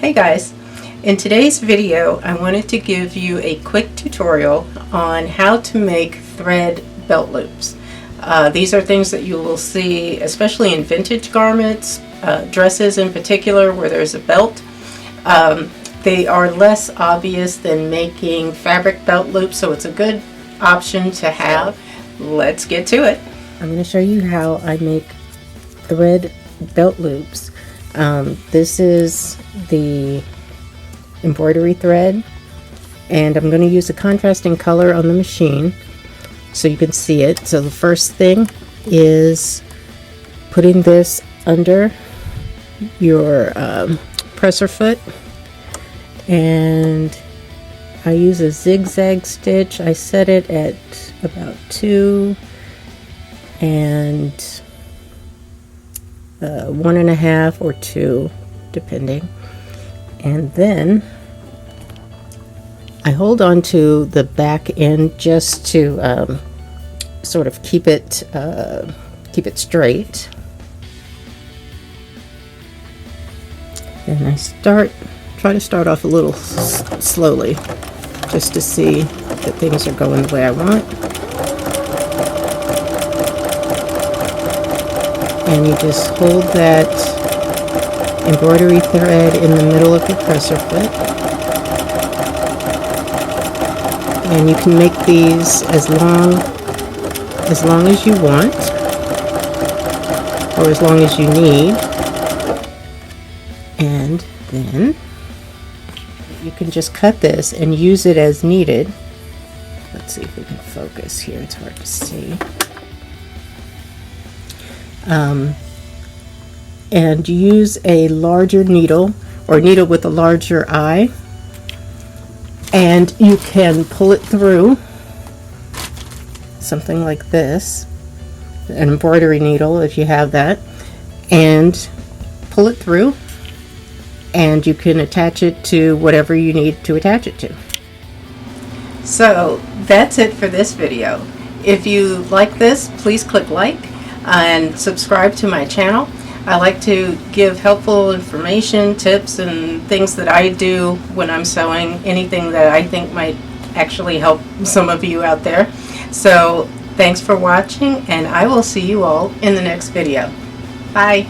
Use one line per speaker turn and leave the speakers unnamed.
Hey guys, in today's video I wanted to give you a quick tutorial on how to make thread belt loops. These are things that you will see especially in vintage garments, dresses in particular where there's a belt. They are less obvious than making fabric belt loops, so it's a good option to have. Let's get to it. I'm going to show you how I make thread belt loops. This is the embroidery thread, and I'm going to use a contrasting color on the machine so you can see it. So the first thing is putting this under your presser foot, and I use a zigzag stitch. I set it at about 2 and 1.5 or 2 depending, and then I hold on to the back end just to sort of keep it straight, and I try to start off a little slowly just to see that things are going the way I want. And you just hold that embroidery thread in the middle of your presser foot. And you can make these as long as you want, or as long as you need. And then you can just cut this and use it as needed. Let's see if we can focus here. It's hard to see. And use a larger needle, or needle with a larger eye, and you can pull it through, something like this, an embroidery needle if you have that, and pull it through, and you can attach it to whatever you need to attach it to. So that's it for this video. If you like this, please click like and subscribe to my channel. I like to give helpful information, tips, and things that I do when I'm sewing, anything that I think might actually help some of you out there. So thanks for watching, and I will see you all in the next video. Bye.